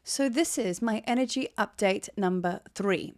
So this is my energy update number 3.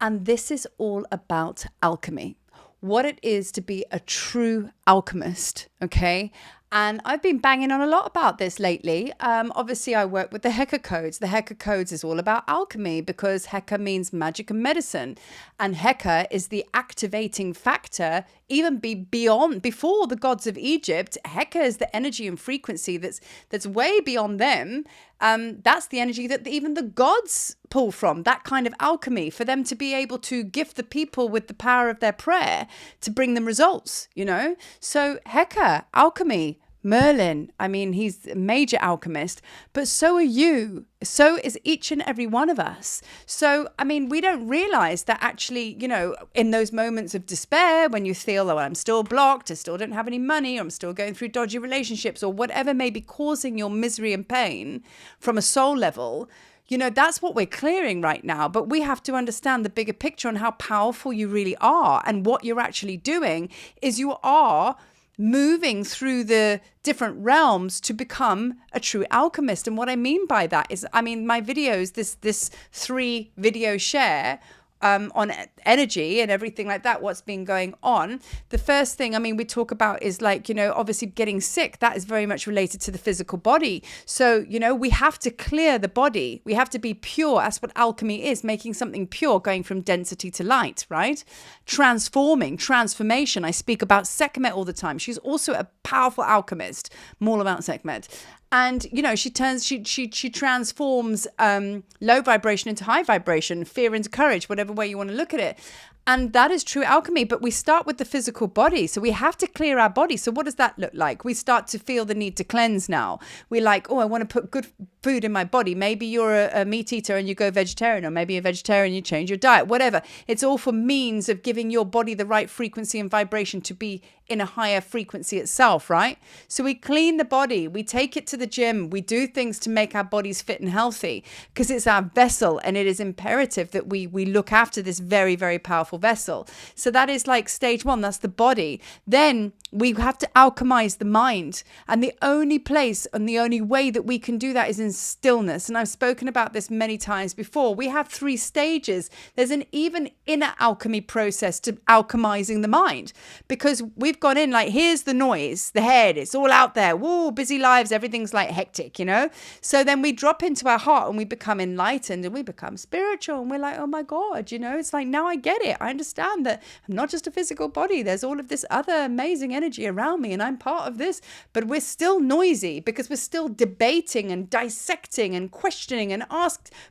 And this is all about alchemy, what it is to be a true alchemist, okay? And I've been banging on a lot about this lately. Obviously, I work with the Heka codes. The Heka codes is all about alchemy because Heka means magic and medicine. And Heka is the activating factor, even before the gods of Egypt. Heka is the energy and frequency that's way beyond them. That's the energy that even the gods pull from, that kind of alchemy, for them to be able to gift the people with the power of their prayer to bring them results, you know? So Heka, alchemy, Merlin, I mean, he's a major alchemist, but so are you. So is each and every one of us. So, I mean, we don't realize that actually, you know, in those moments of despair, when you feel, oh, I'm still blocked, I still don't have any money, or I'm still going through dodgy relationships, or whatever may be causing your misery and pain from a soul level, you know, that's what we're clearing right now. But we have to understand the bigger picture on how powerful you really are. And what you're actually doing is you are moving through the different realms to become a true alchemist. And what I mean by that is, I mean, my videos, this 3 video share on energy and everything like that, what's been going on. The first thing, I mean, we talk about is like, you know, obviously getting sick. That is very much related to the physical body. So, you know, we have to clear the body. We have to be pure. That's what alchemy is, making something pure, going from density to light, right? Transformation. I speak about Sekhmet all the time. She's also a powerful alchemist. I'm all about Sekhmet. And, you know, she transforms low vibration into high vibration, fear into courage, whatever way you want to look at it. And that is true alchemy. But we start with the physical body. So we have to clear our body. So what does that look like? We start to feel the need to cleanse now. We're like, oh, I want to put good food in my body. Maybe you're a meat eater and you go vegetarian, or maybe a vegetarian, you change your diet, whatever. It's all for means of giving your body the right frequency and vibration to be in a higher frequency itself, right? So we clean the body, we take it to the gym, we do things to make our bodies fit and healthy because it's our vessel, and it is imperative that we look after this very, very powerful vessel. So that is like stage 1, that's the body. Then we have to alchemize the mind. And the only place and the only way that we can do that is in stillness. And I've spoken about this many times before. We have 3 stages. There's an even inner alchemy process to alchemizing the mind, because we've gone in like, here's the noise, the head, it's all out there. Woo, busy lives, everything's like hectic, you know? So then we drop into our heart and we become enlightened and we become spiritual. And we're like, oh my God, you know, it's like, now I get it. I understand that I'm not just a physical body. There's all of this other amazing energy around me and I'm part of this. But we're still noisy because we're still debating and dissecting and questioning and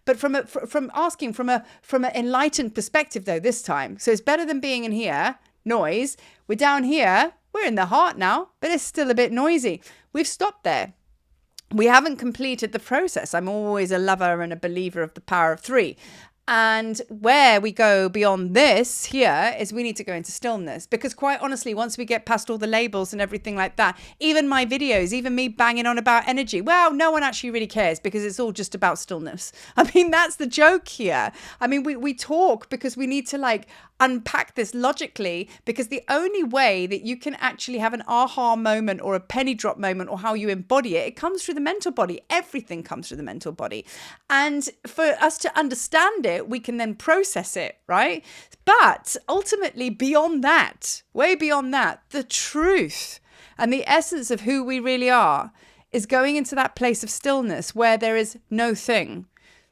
but from an enlightened perspective though this time. So it's better than being in here, noise. We're down here, we're in the heart now, but it's still a bit noisy. We've stopped there. We haven't completed the process. I'm always a lover and a believer of the power of 3. And where we go beyond this here is we need to go into stillness, because quite honestly, once we get past all the labels and everything like that, even my videos, even me banging on about energy, well, no one actually really cares because it's all just about stillness. I mean, that's the joke here. I mean, we talk because we need to like unpack this logically, because the only way that you can actually have an aha moment or a penny drop moment or how you embody it, it comes through the mental body. Everything comes through the mental body. And for us to understand it, we can then process it, right? But ultimately, beyond that, way beyond that, the truth and the essence of who we really are is going into that place of stillness where there is no thing,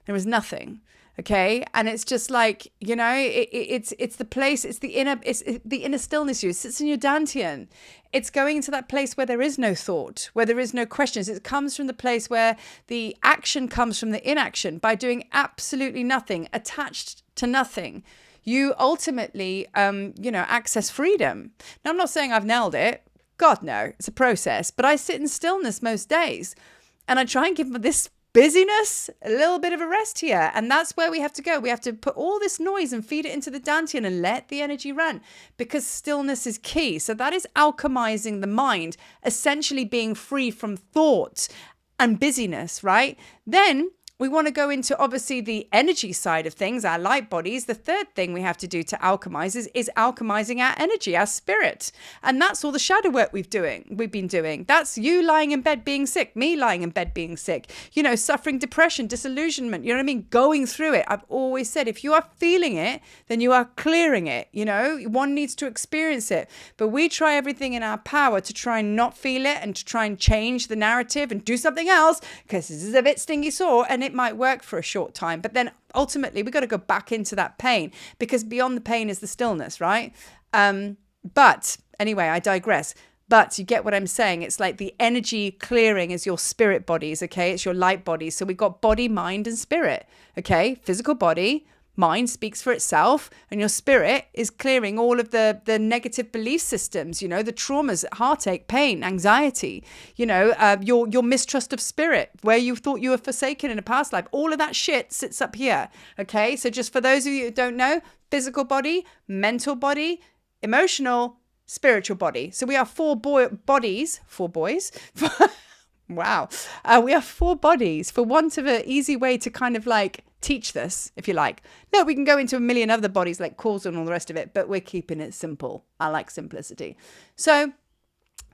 there is nothing. Okay. And it's just like, you know, it's the place, it's the inner stillness. It sits in your dantian. It's going into that place where there is no thought, where there is no questions. It comes from the place where the action comes from the inaction. By doing absolutely nothing, attached to nothing, you ultimately, access freedom. Now, I'm not saying I've nailed it. God, no, it's a process. But I sit in stillness most days and I try and give this busyness a little bit of a rest here. And that's where we have to go. We have to put all this noise and feed it into the dantian and let the energy run, because stillness is key. So that is alchemizing the mind, essentially being free from thought and busyness, right? Then we want to go into obviously the energy side of things, our light bodies. The third thing we have to do to alchemize is alchemizing our energy, our spirit. And that's all the shadow work we've been doing. That's you lying in bed being sick, me lying in bed being sick, suffering depression, disillusionment, you know what I mean? Going through it. I've always said, if you are feeling it, then you are clearing it. One needs to experience it. But we try everything in our power to try and not feel it and to try and change the narrative and do something else because this is a bit stingy sore and it might work for a short time. But then ultimately we got to go back into that pain because beyond the pain is the stillness, right? But anyway, I digress. But you get what I'm saying. It's like the energy clearing is your spirit bodies, okay? It's your light bodies. So we've got body, mind, and spirit, okay? Physical body, mind speaks for itself, and your spirit is clearing all of the negative belief systems, the traumas, heartache, pain, anxiety, your mistrust of spirit, where you thought you were forsaken in a past life. All of that shit sits up here, okay? So just for those of you who don't know, physical body, mental body, emotional, spiritual body. So we are four boys. Wow. We have 4 bodies, for want of an easy way to kind of like teach this, if you like. No, we can go into a million other bodies like causal and all the rest of it, but we're keeping it simple. I like simplicity. So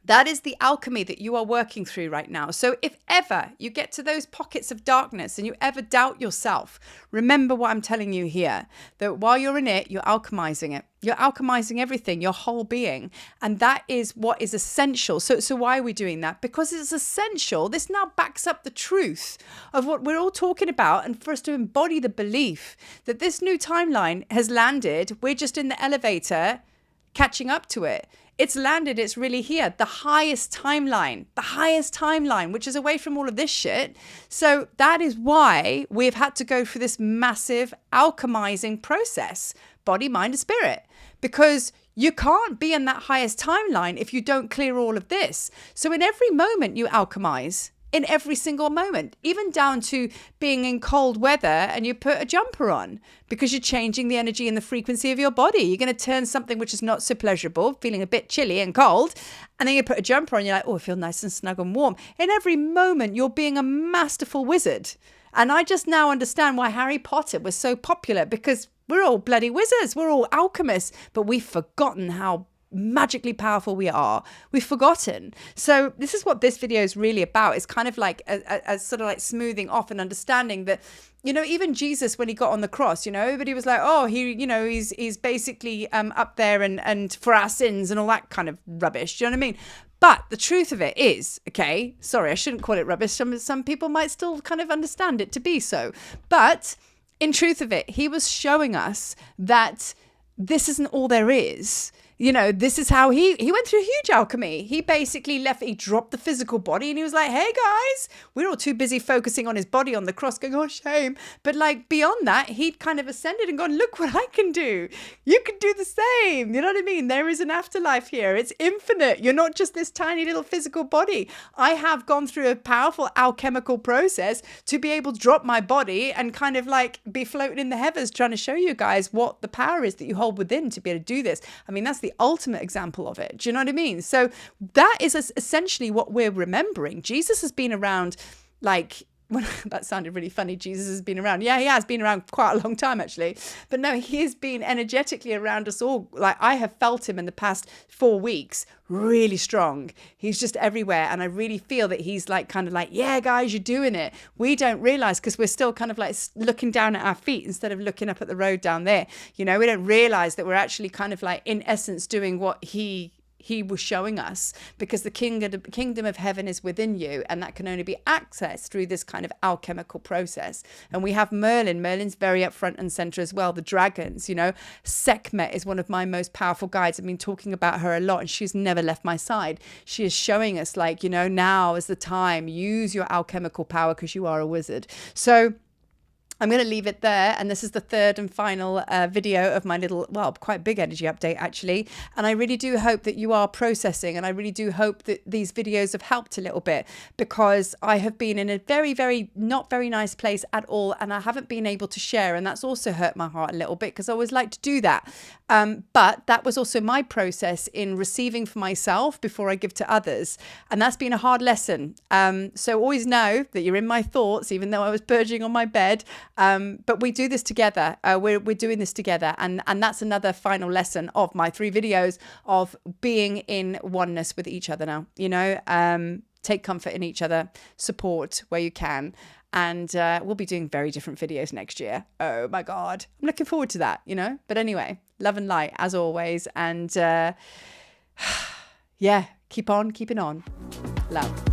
that is the alchemy that you are working through right now. So if ever you get to those pockets of darkness and you ever doubt yourself, remember what I'm telling you here, that while you're in it, you're alchemizing it. You're alchemizing everything, your whole being. And that is what is essential. So why are we doing that? Because it's essential. This now backs up the truth of what we're all talking about. And for us to embody the belief that this new timeline has landed, we're just in the elevator catching up to it. It's landed, it's really here. The highest timeline, which is away from all of this shit. So that is why we've had to go through this massive alchemizing process, body, mind, and spirit, because you can't be in that highest timeline if you don't clear all of this. So in every moment you alchemize. In every single moment, even down to being in cold weather and you put a jumper on because you're changing the energy and the frequency of your body. You're going to turn something which is not so pleasurable, feeling a bit chilly and cold, and then you put a jumper on, you're like, oh, I feel nice and snug and warm. In every moment, you're being a masterful wizard. And I just now understand why Harry Potter was so popular, because we're all bloody wizards. We're all alchemists, but we've forgotten how magically powerful we are. We've forgotten. So this is what this video is really about. It's kind of like a sort of like smoothing off and understanding that, even Jesus, when he got on the cross, everybody was like, oh, he's basically up there and for our sins and all that kind of rubbish. Do you know what I mean? But the truth of it is, okay, sorry, I shouldn't call it rubbish. Some people might still kind of understand it to be so. But in truth of it, he was showing us that this isn't all there is. This is how he went through huge alchemy. He basically he dropped the physical body and he was like, hey guys, we're all too busy focusing on his body on the cross going, oh, shame. But like beyond that, he'd kind of ascended and gone, look what I can do. You can do the same. You know what I mean? There is an afterlife here. It's infinite. You're not just this tiny little physical body. I have gone through a powerful alchemical process to be able to drop my body and kind of like be floating in the heavens trying to show you guys what the power is that you hold within to be able to do this. I mean, that's the ultimate example of it. Do you know what I mean? So that is essentially what we're remembering. Jesus has been around that sounded really funny. Jesus has been around. Yeah, he has been around quite a long time, actually. But no, he has been energetically around us all. Like I have felt him in the past 4 weeks, really strong. He's just everywhere. And I really feel that he's like, kind of like, yeah, guys, you're doing it. We don't realize because we're still kind of like looking down at our feet instead of looking up at the road down there. We don't realize that we're actually kind of like, in essence, doing what he was showing us, because the kingdom of heaven is within you, and that can only be accessed through this kind of alchemical process. And we have Merlin's very up front and center as well. The dragons, Sekhmet is one of my most powerful guides. I've been talking about her a lot and she's never left my side. She is showing us like, now is the time, use your alchemical power because you are a wizard. So I'm going to leave it there. And this is the third and final video of my little, well, quite big energy update, actually. And I really do hope that you are processing. And I really do hope that these videos have helped a little bit, because I have been in a very, very, not very nice place at all. And I haven't been able to share. And that's also hurt my heart a little bit, because I always like to do that. But that was also my process in receiving for myself before I give to others. And that's been a hard lesson. So always know that you're in my thoughts, even though I was purging on my bed. But we do this together. We're doing this together. And that's another final lesson of my 3 videos of being in oneness with each other now. You know, take comfort in each other, support where you can. And we'll be doing very different videos next year. Oh my God. I'm looking forward to that, you know. But anyway, love and light as always. And yeah, keep on keeping on. Love.